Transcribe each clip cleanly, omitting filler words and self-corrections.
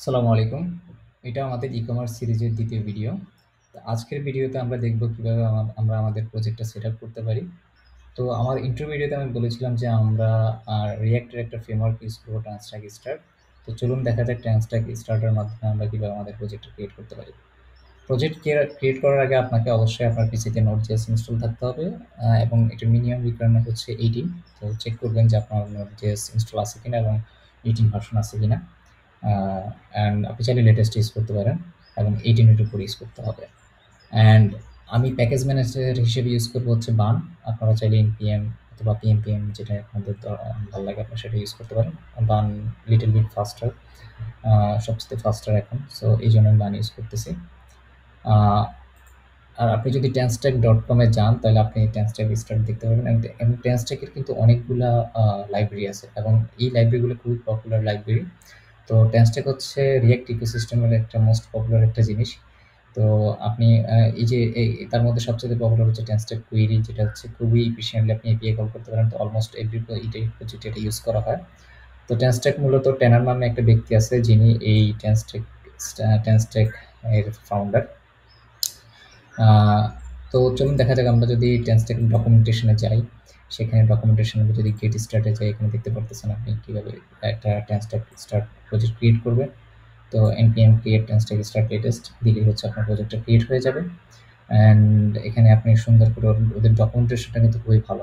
আসসালামু আলাইকুম। এটা আমাদের ই-কমার্স সিরিজের ২য় ভিডিও। তো আজকের ভিডিওতে আমরা দেখব কিভাবে আমরা আমাদের প্রজেক্টটা সেটআপ করতে পারি। তো আমার ইন্ট্রো ভিডিওতে আমি বলেছিলাম যে আমরা React এর একটা ফ্রেমওয়ার্ক ইউজ করব Transtack Start। তো চলুন দেখা যাক Transtack Start এর মাধ্যমে আমরা কিভাবে আমাদের প্রজেক্টটা ক্রিয়েট করতে পারি। প্রজেক্ট ক্রিয়েট করার আগে আপনাকে অবশ্যই আপনার পিসিতে Node.js ইনস্টল থাকতে হবে এবং এটার মিনিমাম রিকোয়ারমেন্ট হচ্ছে 18। তো চেক করবেন যে আপনার Node.js ইনস্টল আছে কিনা এবং 18 ভার্সন আছে কিনা। অ্যান্ড আপনি চাইলে লেটেস্ট ইউজ করতে পারেন এবং 18 এর উপর ইউজ করতে হবে। অ্যান্ড আমি প্যাকেজ ম্যানেজার হিসেবে ইউজ করবো হচ্ছে বান। আপনারা চাইলে npm অথবা pnpm যেটা আপনাদের ভালো লাগে আপনারা সেটা ইউজ করতে পারেন। বান লিটল বিট ফাস্টার, সবচেয়ে ফাস্টার এখন, সো এই জন্য আমি বান ইউজ করতেছি। আর আপনি যদি tanstack.com এ যান তাহলে আপনি Tanstack স্টার্ট দেখতে পাবেন এবং Tanstack এর কিন্তু অনেকগুলা লাইব্রেরি আছে এবং এই লাইব্রেরিগুলো খুবই পপুলার লাইব্রেরি। তো Tanstack হচ্ছে React ইকোসিস্টেমের একটা মোস্ট পপুলার একটা জিনিস। তো আপনি এই যে তার মধ্যে সবচেয়ে পপুলার হচ্ছে Tanstack কোয়েরি, যেটা হচ্ছে খুবই এফিশিয়েন্টলি আপনি এপিআই কল করতে পারেন। তো অলমোস্ট এভরি প্রজেক্টে এটা ইউজ করা হয়। তো Tanstack মূলত ট্যানার নামে একটা ব্যক্তি আছে যিনি এই Tanstack এর ফাউন্ডার। তো চলুন দেখা যাক আমরা যদি Tanstack ডকুমেন্টেশনে যাই, সেখানে ডকুমেন্টেশনে যদি গেট স্টার্টে যাই, এখানে দেখতে পারতেছেন আপনি কিভাবে একটা Tanstack স্টার্ট প্রজেক্ট ক্রিয়েট করবেন। তো npm create Tanstack start latest দিলেই হচ্ছে আপনার প্রজেক্টটা ক্রিয়েট হয়ে যাবে। অ্যান্ড এখানে আপনি সুন্দর করে ওদের ডকুমেন্টেশনটা কিন্তু খুবই ভালো।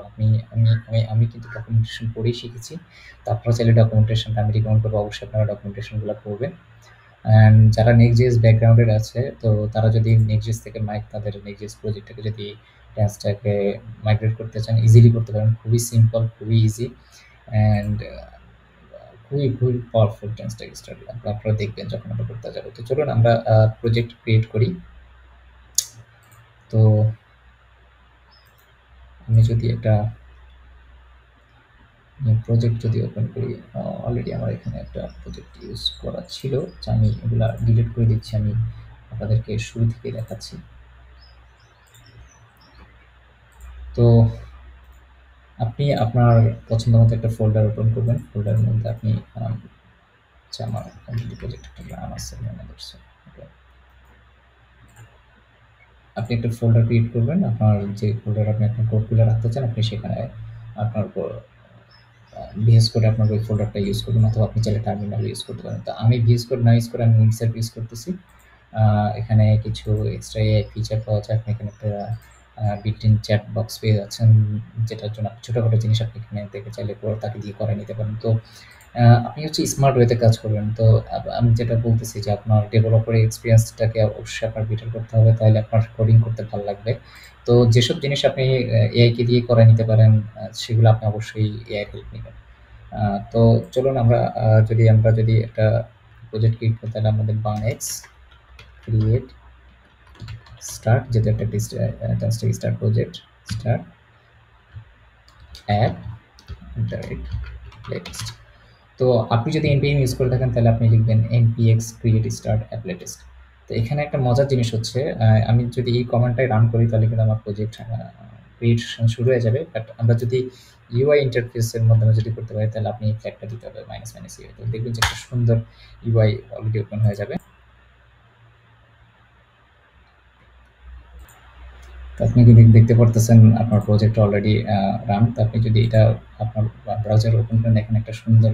আমি কিন্তু ডকুমেন্টেশন পড়েই শিখেছি। তো আপনারা চাইলে ডকুমেন্টেশনটা আমি রিকমেন্ড করবো, অবশ্যই আপনারা ডকুমেন্টেশনগুলো পড়বেন। অ্যান্ড যারা Next.js ব্যাকগ্রাউন্ডের আছে, তো তারা যদি Next.js থেকে তাদের Next.js প্রজেক্টটাকে যদি Tanstack-এ মাইগ্রেট করতে চান, ইজিলি করতে পারেন। খুবই সিম্পল, খুবই ইজি অ্যান্ড খুবই পাওয়ারফুল Tanstack স্টার্ট। আপনারা দেখবেন যখন আমরা করতে যাবো। তো চলুন আমরা প্রজেক্ট ক্রিয়েট করি। তো আমি যদি একটা প্রজেক্ট যদি ওপেন করি, অলরেডি আমার এখানে একটা প্রজেক্ট ইউজ করা ছিল, যা আমি এগুলা ডিলিট করে দিচ্ছি। আমি আপনাদেরকে শুরু থেকে দেখাচ্ছি। তো আপনি আপনার পছন্দ মতো একটা ফোল্ডার ওপেন করবেন। ফোল্ডারের মধ্যে আপনি আচ্ছা, আমার অলরেডি প্রজেক্ট একটা রান আছে। আপনি একটা ফোল্ডার ক্রিয়েট করবেন। আপনার যে ফোল্ডার আপনি আপনার কোডগুলো রাখতে চান, আপনি সেখানে আপনার ভিএস কোডে আপনার ওই ফোল্ডারটা ইউজ করবেন, অথবা আপনি চাইলে টার্মিনাল ইউজ করতে পারেন। তো আমি ভিএস কোড না ইউজ করে আমি উইন্ডসার্ভ ইউজ করতেছি। এখানে কিছু এক্সট্রা এআই ফিচার পাওয়া যায়। আপনি এখানে একটা বিল্ট ইন চ্যাট বক্স পেয়ে যাচ্ছেন, যেটার জন্য ছোটোখাটো জিনিস আপনি এখানে দেখে চাইলে তাকে দিয়ে করে নিতে পারেন। তো আপনি হচ্ছে স্মার্ট ওয়েতে কাজ করবেন। তো আমি যেটা বলতেছি যে আপনার ডেভেলপারের এক্সপিরিয়েন্সটাকে অবশ্যই আপনার বেটার করতে হবে, তাহলে আপনার কোডিং করতে ভালো লাগবে। তো যেসব জিনিস আপনি এআইকে দিয়ে করে নিতে পারেন, সেগুলো আপনি অবশ্যই এআইয়ের হেল্প নেবেন। তো চলুন আমরা যদি একটা প্রজেক্ট ক্রিয়েট করি, তাহলে আমাদের বানেক্স ক্রিয়েট স্টার্ট, যেটা একটা Tanstack start project, start app latest. তো আপনি যদি npm ইউজ করে থাকেন তাহলে আপনি লিখবেন npx create start app latest। তো এখানে একটা মজার জিনিস হচ্ছে, আমি যদি এই কমান্ডটাই রান করি তাহলে কিন্তু আমার প্রজেক্ট ক্রিয়েশন শুরু হয়ে যাবে। বাট আমরা যদি ইউআই ইন্টারফেসের মাধ্যমে যদি করতে পারি, তাহলে আপনি ফ্ল্যাগটা দিতে হবে -ইউ। তো দেখবেন যে একটা সুন্দর ইউআই অলরেডি ওপেন হয়ে যাবে। তো আপনি কিন্তু দেখতে পারতেছেন আপনার প্রজেক্ট অলরেডি রান। তো আপনি যদি এটা আপনার ব্রাউজার ওপেন করেন, এখানে একটা সুন্দর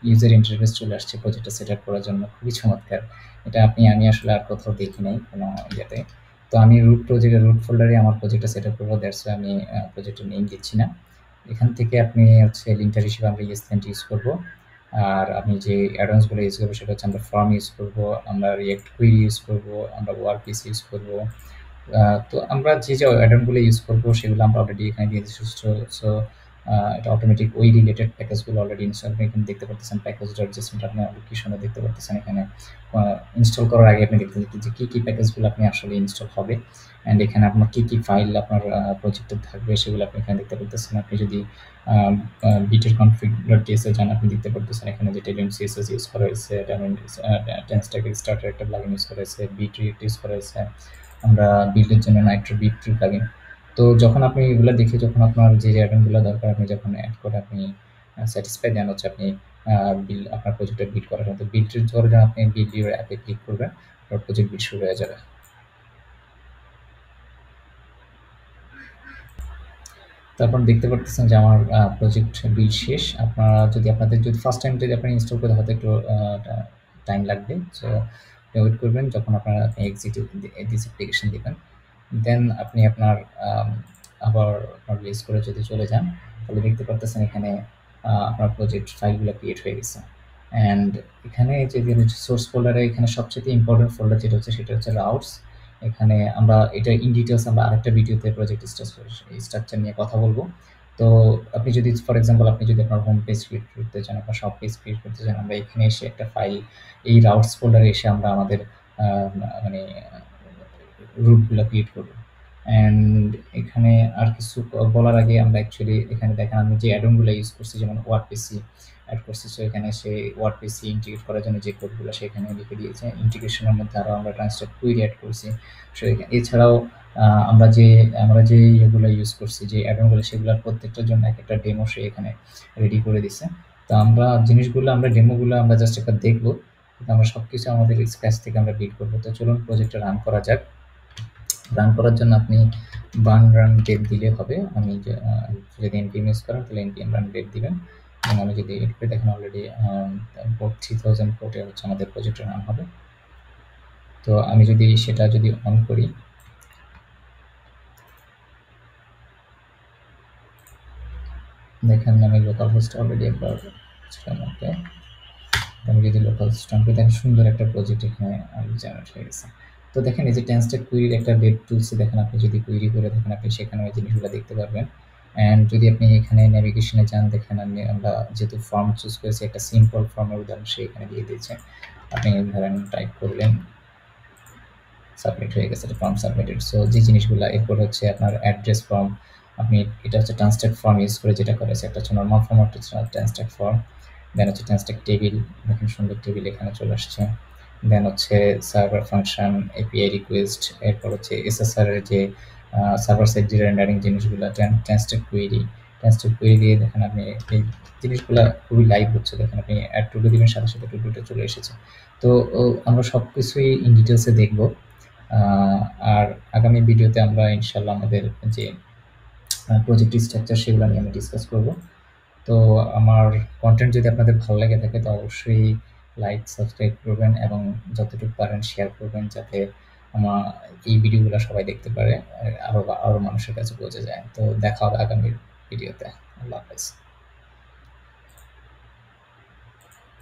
ইউজার ইন্টারফেস চলে আসছে প্রজেক্টটা সেট আপ করার জন্য, খুবই চমৎকার। এটা আমি আসলে আর কোথাও দেখি নাই কোনো ইয়েতে। তো আমি রুট ফোল্ডারে আমার প্রজেক্টটা সেট আপ করবো, দ্যাটস ওয়াই আমি প্রজেক্টের নেম দিচ্ছি না। এখান থেকে আপনি হচ্ছে লিঙ্টার হিসেবে আমরা ESLint ইউজ করবো। আর আমি যে অ্যাডভান্সগুলো ইউজ করবো সেটা হচ্ছে আমরা ফর্ম ইউজ করবো, আমরা রিয়েক্ট কুইরি ইউজ করবো, আমরা ওয়ার্কপিস ইউজ করবো। তো আমরা যে অ্যাডনগুলো ইউজ করবো সেগুলো আমরা অলরেডি এখানে দিয়ে দিচ্ছি। সো এটা অটোমেটিক ওই রিলেটেড প্যাকেজগুলো অলরেডি ইনস্টল, আপনি এখানে দেখতে পারতেছেন প্যাকেজ.json আপনি কি সুন্দর দেখতে পারতেছেন। এখানে ইনস্টল করার আগে আপনি দেখতে পাচ্ছেন যে কী প্যাকেজগুলো আপনি আসলে ইনস্টল হবে, অ্যান্ড এখানে আপনার কী ফাইল আপনার প্রজেক্টে থাকবে সেগুলো আপনি এখানে দেখতে পারতেছেন। আপনি যদি বিটের config.ts এ যান, আপনি দেখতে পারতেছেন এখানে যে টেলিয়ন সিএসএস ইউজ করা হয়েছে, Tanstack স্টার্টার একটা প্লাগইন ইউজ করা হয়েছে, বিট রিয়েক্ট ইউজ করা হয়েছে, আমরা বিল্ডের জন্য নাইট্রো বিট প্লাগইন। তো যখন আপনার যে অ্যাডনগুলো দরকার, আপনি যখন অ্যাড করে আপনি স্যাটিসফাই দেন হচ্ছে আপনি বিল আপনার প্রজেক্টটা বিল্ড করার জন্য। তো বিল্ডের ধরে আপনি বিল্ড ইউর অ্যাপে ক্লিক করবেন, আপনার প্রজেক্ট বিল্ড শুরু হয়ে যাবে। তারপর দেখতে পারতেছেন যে আমার প্রজেক্ট বিল্ড শেষ। আপনাদের যদি ফার্স্ট টাইম যদি আপনারা ইনস্টল করতে হয়তো একটু টাইম লাগবে। সো ওয়েট করবেন যখন আপনি এক্সিট দিস অ্যাপ্লিকেশন দিবেন। দেন আপনি আপনার আবার আপনার বেস করে যদি চলে যান, তাহলে দেখতে পারতেছেন এখানে আপনার প্রজেক্ট ফাইলগুলো ক্রিয়েট হয়ে গেছে। অ্যান্ড এখানে যে সোর্স ফোল্ডারে এখানে সবচেয়ে ইম্পর্টেন্ট ফোল্ডার যেটা হচ্ছে সেটা হচ্ছে রাউটস। এখানে আমরা এটা ইন ডিটেইলস আমরা আরেকটা ভিডিওতে প্রজেক্ট স্ট্রাকচার নিয়ে কথা বলবো। তো আপনি যদি ফর এক্সাম্পল আপনি যদি আপনার হোম পেজ ক্রিয়েট করতে চান, আপনার শপ পেজ ক্রিয়েট করতে চান, আমরা এখানে এসে একটা ফাইল এই রাউটস ফোল্ডারে এসে আমরা আমাদের মানে রুটগুলো ক্রিয়েট করবো। অ্যান্ড এখানে আর কিছু বলার আগে আমরা অ্যাকচুয়ালি এখানে দেখেন আমি যে অ্যাডনগুলো ইউজ করছি যেমন ওয়ার্ডপিসি অ্যাড করছি। সো এখানে সে ওয়ার্ডপিসি ইন্টিগ্রেট করার জন্য যে কোডগুলো সেখানে লিখে দিয়েছে। ইন্টিগ্রেশনের মধ্যে আরও আমরা ট্রান্সলেট কুইরি অ্যাড করছি। সো এছাড়াও আমরা যে ইয়েগুলো ইউজ করছি যে অ্যাডনগুলো সেগুলোর প্রত্যেকটার জন্য এক একটা ডেমো সে এখানে রেডি করে দিছে। তো আমরা ডেমোগুলো আমরা জাস্ট একবার দেখবো, কিন্তু আমরা সব কিছু আমাদের স্ক্র্যাচ থেকে আমরা বিল্ড করবো। তো চলুন প্রজেক্টটা রান করা যাক। রান করার জন্য আপনি রান ডেট দিলে হবে। আমি যদি npm ইউজ করেন তাহলে npm রান ডেট দিবেন। এবং আমি যদি এডিট করে দেখেন অলরেডি পোর্ট 3000 পোর্টে হচ্ছে আমাদের প্রজেক্টটা রান হবে। তো আমি সেটা যদি অন করি, দেখেন আমি লোকাল হোস্ট অলরেডি একবার ছিলাম। ওকে, আমি যদি লোকাল সিস্টেম করি দেখেন সুন্দর একটা প্রজেক্ট এখানে জেনারেট হয়ে গেছে। তো দেখেন এই যে টেনস্টেক কুইরির একটা ডেট টুলসে দেখেন আপনি যদি কুইরি করে দেখেন আপনি সেখানে ওই জিনিসগুলো দেখতে পারবেন। অ্যান্ড যদি আপনি এখানে নেভিগেশনে যান দেখেন আমরা যেহেতু ফর্ম চুজ করেছি একটা সিম্পল ফর্মের উদাহরণ সে এখানে দিয়ে দিয়েছে। আপনি ধরেন টাইপ করলেন, সাবমিট হয়ে গেছে, ফর্ম সাবমিটেড। সো যে জিনিসগুলো এরপর হচ্ছে আপনার অ্যাড্রেস ফর্ম, আপনি এটা হচ্ছে ট্রান্সটেক ফর্ম ইউজ করে যেটা করেছে, একটা হচ্ছে নর্মাল ফর্ম, একটা হচ্ছে ট্রান্সটেক ফর্ম। দেন হচ্ছে ট্রান্সটেক টেবিল, দেখেন সুন্দর টেবিল এখানে চলে আসছে। দেন হচ্ছে সার্ভার ফাংশন, এপিআই রিকোয়েস্ট, এরপর হচ্ছে এসএসআর এর যে সার্ভার সাইড যে রেন্ডারিং জিনিসগুলো, ট্রান্সটেক কুয়েরি দিয়ে দেখেন আপনি এই জিনিসগুলো খুবই লাইভ হচ্ছে। দেখেন আপনি অ্যাড টু ডু দিবেন সাথে সাথে টু ডুটা চলে এসেছে। তো আমরা সব কিছুই ইন ডিটেলসে দেখবো। আর আগামী ভিডিওতে আমরা ইনশাল্লাহ আমাদের যে প্রজেক্ট স্ট্রাকচার সেগুলো নিয়ে আমি ডিসকাস করব। তো আমার কন্টেন্ট যদি আপনাদের ভালো লেগে থাকে তো অবশ্যই লাইক সাবস্ক্রাইব করবেন এবং যতটুকু পারেন শেয়ার করবেন, যাতে আমার এই ভিডিওগুলো সবাই দেখতে পারে, আরও মানুষের কাছে পৌঁছে যায়। তো দেখা হবে আগামী ভিডিওতে। আল্লাহ হাফেজ।